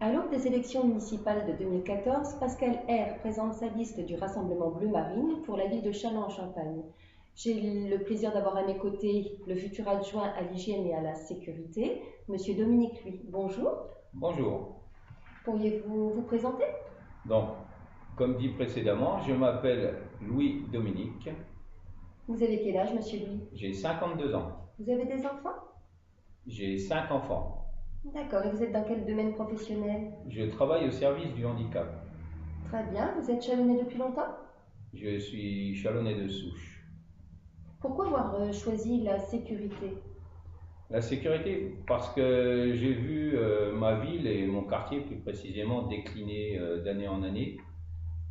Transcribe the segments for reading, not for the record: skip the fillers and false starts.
À l'aube des élections municipales de 2014, Pascal R présente sa liste du Rassemblement Bleu Marine pour la ville de Châlons-en-Champagne. J'ai le plaisir d'avoir à mes côtés le futur adjoint à l'hygiène et à la sécurité, Monsieur Dominique Louis. Bonjour. Bonjour. Pourriez-vous vous présenter? Donc, comme dit précédemment, je m'appelle Louis Dominique. Vous avez quel âge, Monsieur Louis? J'ai 52 ans. Vous avez des enfants? J'ai 5 enfants. D'accord. Et vous êtes dans quel domaine professionnel? Je travaille au service du handicap. Très bien. Vous êtes chalonnais depuis longtemps? Je suis chalonnais de souche. Pourquoi avoir choisi la sécurité? La sécurité, parce que j'ai vu ma ville et mon quartier plus précisément décliner d'année en année.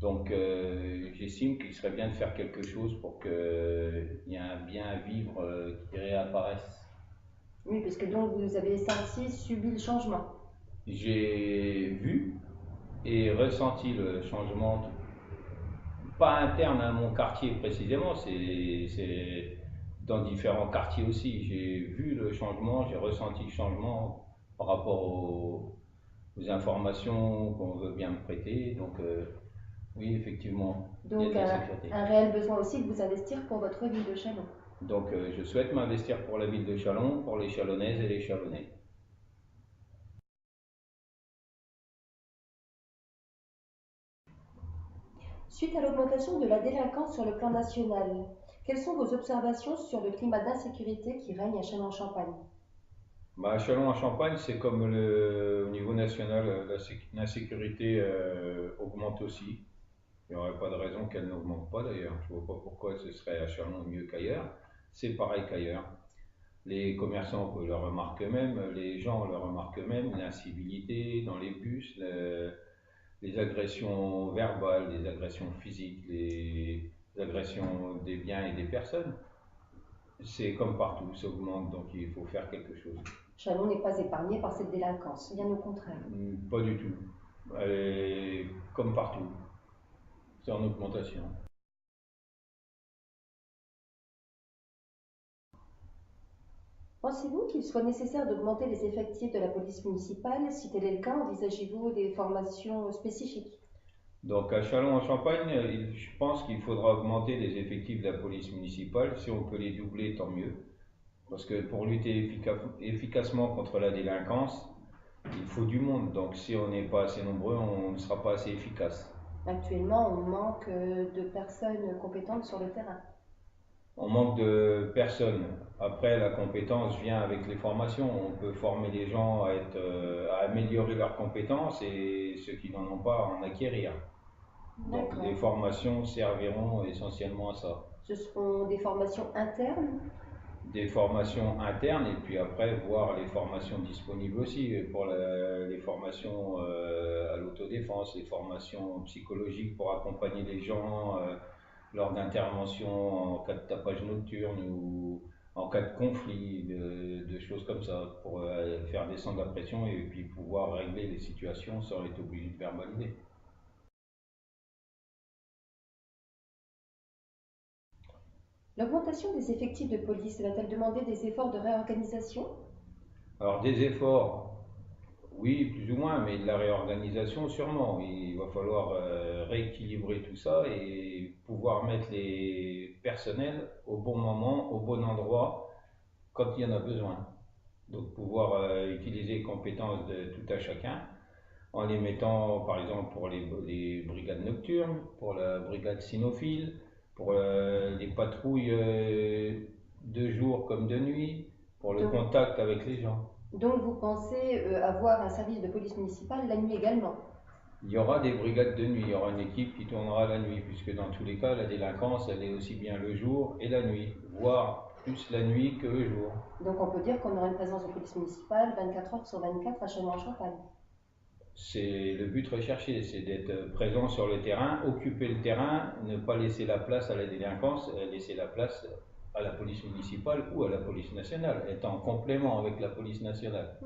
Donc j'estime qu'il serait bien de faire quelque chose pour qu'il y ait un bien vivre qui réapparaisse. Oui, parce que donc vous avez senti, subi le changement. J'ai vu et ressenti le changement, pas interne à mon quartier précisément, c'est dans différents quartiers aussi. J'ai vu le changement, j'ai ressenti le changement par rapport aux informations qu'on veut bien me prêter. Donc oui, effectivement, il y a Donc de la sécurité. un réel besoin aussi de vous investir pour votre ville de Châlons. Donc je souhaite m'investir pour la ville de Châlons, pour les Chalonnaises et les Chalonnais. Suite à l'augmentation de la délinquance sur le plan national, quelles sont vos observations sur le climat d'insécurité qui règne à Châlons-en-Champagne? À Châlons-en-Champagne, c'est comme au niveau national, l'insécurité augmente aussi. Il n'y aurait pas de raison qu'elle n'augmente pas d'ailleurs. Je ne vois pas pourquoi ce serait à Châlons mieux qu'ailleurs. C'est pareil qu'ailleurs. Les commerçants le remarquent eux-mêmes, les gens le remarquent eux-mêmes, l'incivilité dans les bus, les agressions verbales, les agressions physiques, les agressions des biens et des personnes. C'est comme partout, ça augmente, donc il faut faire quelque chose. Châlons n'est pas épargné par cette délinquance, bien au contraire. Pas du tout. Elle est comme partout. C'est en augmentation. Pensez-vous qu'il soit nécessaire d'augmenter les effectifs de la police municipale? Si tel est le cas, envisagez-vous des formations spécifiques? Donc à Châlons-en-Champagne, je pense qu'il faudra augmenter les effectifs de la police municipale. Si on peut les doubler, tant mieux. Parce que pour lutter efficacement contre la délinquance, il faut du monde. Donc si on n'est pas assez nombreux, on ne sera pas assez efficace. Actuellement, on manque de personnes compétentes sur le terrain. On manque de personnes. Après, la compétence vient avec les formations. On peut former les gens à améliorer leurs compétences et ceux qui n'en ont pas à en acquérir. Donc les formations serviront essentiellement à ça. Ce seront des formations internes? Des formations internes et puis après voir les formations disponibles aussi pour les formations à l'autodéfense, les formations psychologiques pour accompagner les gens lors d'interventions en cas de tapage nocturne ou en cas de conflit, de choses comme ça, pour faire descendre la pression et puis pouvoir régler les situations sans être obligé de verbaliser. L'augmentation des effectifs de police va-t-elle demander des efforts de réorganisation? Alors des efforts, oui, plus ou moins, mais de la réorganisation sûrement. Il va falloir rééquilibrer tout ça et pouvoir mettre les personnels au bon moment, au bon endroit, quand il y en a besoin. Donc pouvoir utiliser les compétences de tout à chacun en les mettant par exemple pour les brigades nocturnes, pour la brigade cynophile, pour les patrouilles de jour comme de nuit, pour le contact avec les gens. Donc vous pensez avoir un service de police municipale la nuit également? Il y aura des brigades de nuit, il y aura une équipe qui tournera la nuit, puisque dans tous les cas, la délinquance, elle est aussi bien le jour et la nuit, voire plus la nuit que le jour. Donc on peut dire qu'on aura une présence de police municipale 24 heures sur 24 à Châlons-en-Champagne? c'est le but recherché, c'est d'être présent sur le terrain, occuper le terrain, ne pas laisser la place à la délinquance, laisser la place à la police municipale ou à la police nationale, être en complément avec la police nationale.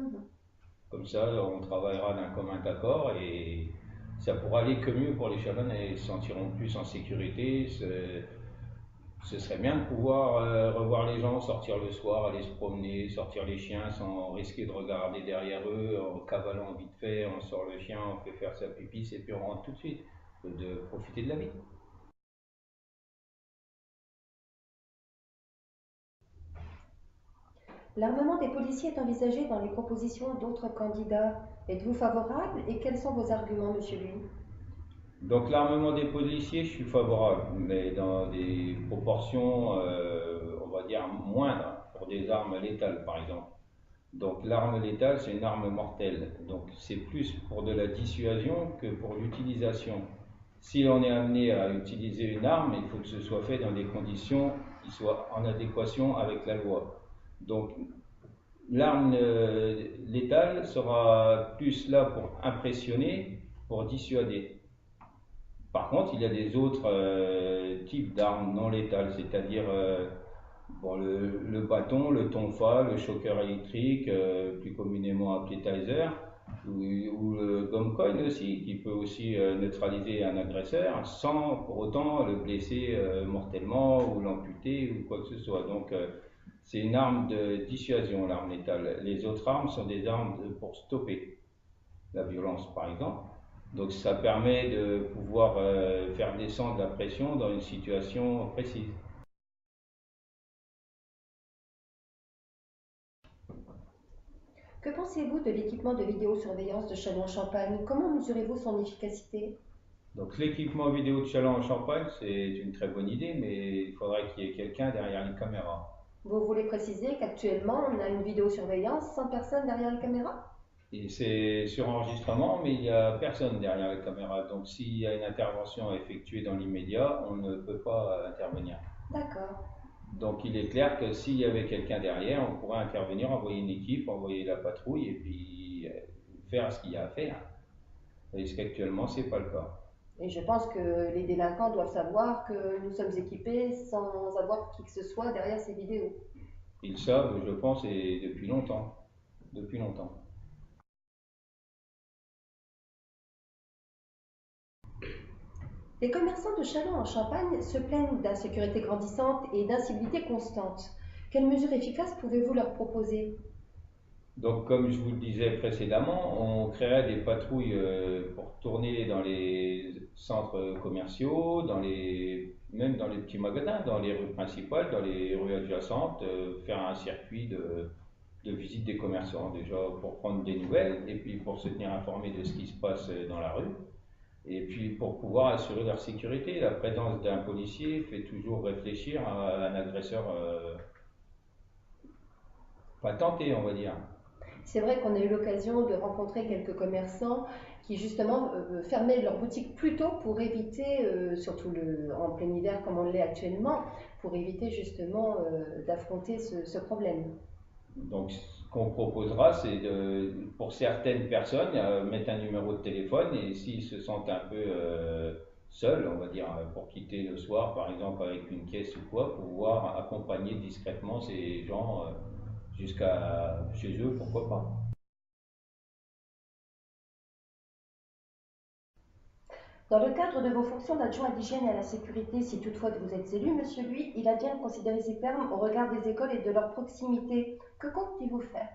Comme ça, on travaillera d'un commun accord et ça pourra aller que mieux pour les Chalonnais. Ils se sentiront plus en sécurité. Ce serait bien de pouvoir revoir les gens, sortir le soir, aller se promener, sortir les chiens sans risquer de regarder derrière eux, en cavalant vite fait, on sort le chien, on fait faire sa pipisse et puis on rentre tout de suite. De profiter de la vie. L'armement des policiers est envisagé dans les propositions d'autres candidats. Êtes-vous favorable et quels sont vos arguments, monsieur Lui? Donc l'armement des policiers, je suis favorable, mais dans des proportions, on va dire, moindres, pour des armes létales par exemple. Donc l'arme létale, c'est une arme mortelle. Donc c'est plus pour de la dissuasion que pour l'utilisation. Si on est amené à utiliser une arme, il faut que ce soit fait dans des conditions qui soient en adéquation avec la loi. Donc l'arme létale sera plus là pour impressionner, pour dissuader. Par contre, il y a des autres types d'armes non létales, c'est-à-dire bon, le bâton, le tonfa, le choker électrique, plus communément appelé taser, ou le gum coin aussi, qui peut aussi neutraliser un agresseur sans pour autant le blesser mortellement ou l'amputer ou quoi que ce soit. Donc c'est une arme de dissuasion, l'arme létale. Les autres armes sont des armes pour stopper la violence, par exemple. Donc ça permet de pouvoir faire descendre la pression dans une situation précise. Que pensez-vous de l'équipement de vidéosurveillance de Châlons-en-Champagne? Comment mesurez-vous son efficacité? Donc l'équipement vidéo de Châlons-en-Champagne, c'est une très bonne idée, mais il faudrait qu'il y ait quelqu'un derrière les caméras. Vous voulez préciser qu'actuellement, on a une vidéosurveillance sans personne derrière la caméra? Et c'est sur enregistrement, mais il n'y a personne derrière la caméra. Donc s'il y a une intervention à effectuer dans l'immédiat, on ne peut pas intervenir. D'accord. Donc il est clair que s'il y avait quelqu'un derrière, on pourrait intervenir, envoyer une équipe, envoyer la patrouille et puis faire ce qu'il y a à faire. Parce qu'actuellement, ce n'est pas le cas. Et je pense que les délinquants doivent savoir que nous sommes équipés sans avoir qui que ce soit derrière ces vidéos. Ils savent, je pense, et depuis longtemps. Depuis longtemps. Les commerçants de Châlons-en-Champagne se plaignent d'insécurité grandissante et d'incivilité constante. Quelles mesures efficaces pouvez-vous leur proposer? Donc, comme je vous le disais précédemment, on créerait des patrouilles pour tourner dans les centres commerciaux, même dans les petits magasins, dans les rues principales, dans les rues adjacentes, faire un circuit de visite des commerçants, déjà pour prendre des nouvelles et puis pour se tenir informé de ce qui se passe dans la rue. Et puis pour pouvoir assurer leur sécurité, la présence d'un policier fait toujours réfléchir à un agresseur pas tenté, on va dire. C'est vrai qu'on a eu l'occasion de rencontrer quelques commerçants qui justement fermaient leur boutique plus tôt pour éviter, surtout en plein hiver comme on l'est actuellement, pour éviter justement d'affronter ce problème. Donc ce qu'on proposera, c'est pour certaines personnes, mettre un numéro de téléphone et s'ils se sentent un peu seuls, on va dire, pour quitter le soir, par exemple avec une caisse ou quoi, pouvoir accompagner discrètement ces gens jusqu'à chez eux, pourquoi pas. Dans le cadre de vos fonctions d'adjoint à l'hygiène et à la sécurité, si toutefois vous êtes élu, monsieur Lui, il advient de considérer ces termes au regard des écoles et de leur proximité. Que comptez-vous faire?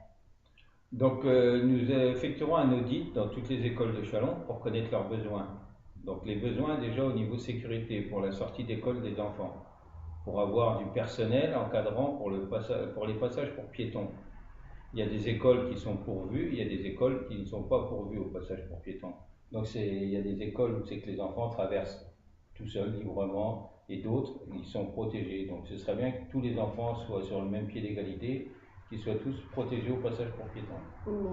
Donc nous effectuerons un audit dans toutes les écoles de Châlons pour connaître leurs besoins. Donc les besoins déjà au niveau sécurité pour la sortie d'école des enfants, pour avoir du personnel encadrant pour les passages pour piétons. Il y a des écoles qui sont pourvues, il y a des écoles qui ne sont pas pourvues au passage pour piétons. Donc il y a des écoles où c'est que les enfants traversent tout seuls, librement, et d'autres, ils sont protégés. Donc ce serait bien que tous les enfants soient sur le même pied d'égalité, qu'ils soient tous protégés au passage pour piétons.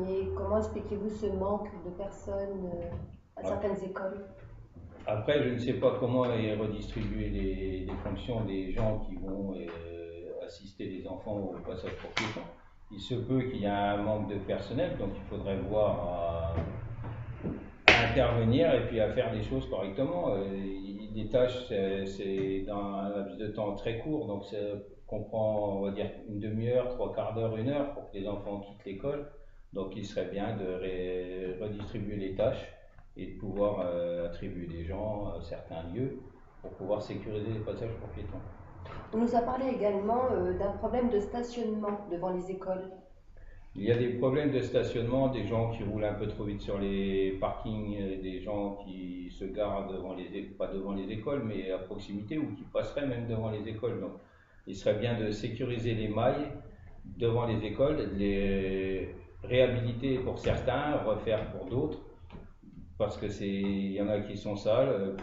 Mais comment expliquez-vous ce manque de personnes à certaines écoles? Après, je ne sais pas comment est redistribué les fonctions des gens qui vont assister les enfants au passage pour piétons. Il se peut qu'il y ait un manque de personnel, donc il faudrait voir intervenir et puis à faire les choses correctement. Les tâches, c'est dans un laps de temps très court, donc ça comprend, on va dire, une demi-heure, trois quarts d'heure, une heure pour que les enfants quittent l'école. Donc il serait bien de redistribuer les tâches et de pouvoir attribuer des gens à certains lieux pour pouvoir sécuriser les passages pour piétons. On nous a parlé également d'un problème de stationnement devant les écoles. Il y a des problèmes de stationnement, des gens qui roulent un peu trop vite sur les parkings, des gens qui se garent devant pas devant les écoles, mais à proximité ou qui passeraient même devant les écoles. Donc, il serait bien de sécuriser les mailles devant les écoles, de les réhabiliter pour certains, refaire pour d'autres, parce que il y en a qui sont sales.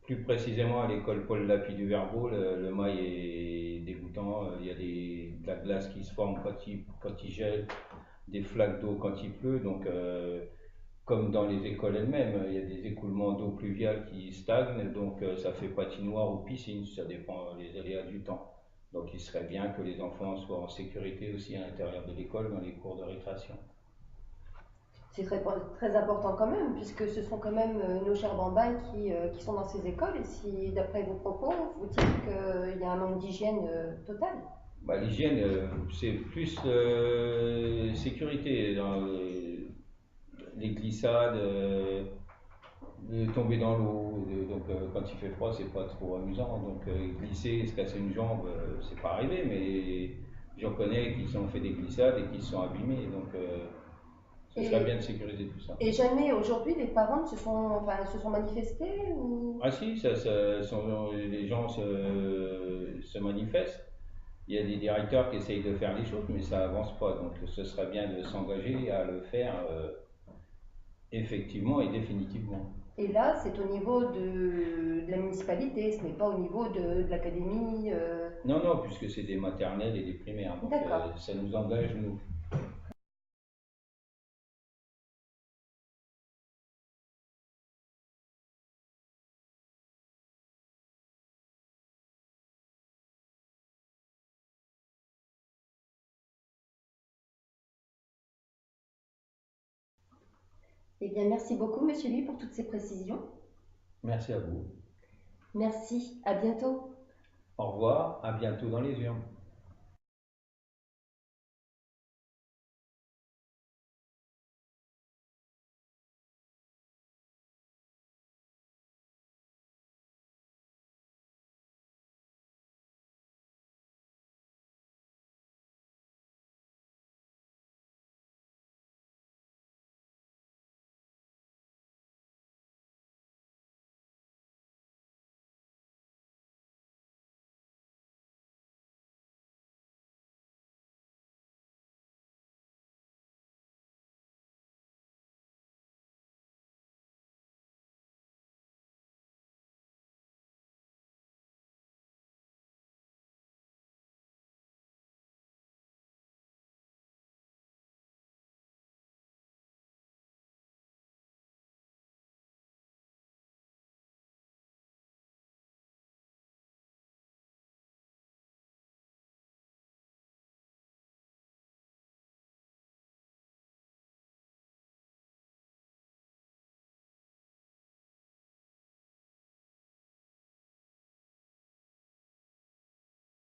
Plus précisément à l'école Paul Lapie du Verbeau, le mail est dégoûtant. Il y a de la glace qui se forme quand il gèle, des flaques d'eau quand il pleut. Donc, comme dans les écoles elles-mêmes, il y a des écoulements d'eau pluviale qui stagnent. Donc, ça fait patinoire ou piscine, ça dépend des aléas du temps. Donc, il serait bien que les enfants soient en sécurité aussi à l'intérieur de l'école dans les cours de récréation. C'est très important quand même, puisque ce sont quand même nos chers bambins qui sont dans ces écoles. Et si, d'après vos propos, vous dites qu'il y a un manque d'hygiène total. Bah, l'hygiène, c'est plus sécurité dans les glissades, de tomber dans l'eau. Donc quand il fait froid, c'est pas trop amusant. Donc glisser, se casser une jambe, c'est pas arrivé, mais j'en connais qui se sont fait des glissades et qui se sont abîmés. Donc ce serait bien de sécuriser tout ça. Et jamais aujourd'hui les parents se sont manifestés ou... Ah si, les gens se manifestent. Il y a des directeurs qui essayent de faire les choses, mais ça avance pas. Donc ce serait bien de s'engager à le faire effectivement et définitivement. Et là, c'est au niveau de la municipalité, ce n'est pas au niveau de l'académie. Non, non, puisque c'est des maternelles et des primaires. Donc ça nous engage, nous. Eh bien, merci beaucoup, Monsieur Lee, pour toutes ces précisions. Merci à vous. Merci, à bientôt. Au revoir, à bientôt dans les urnes.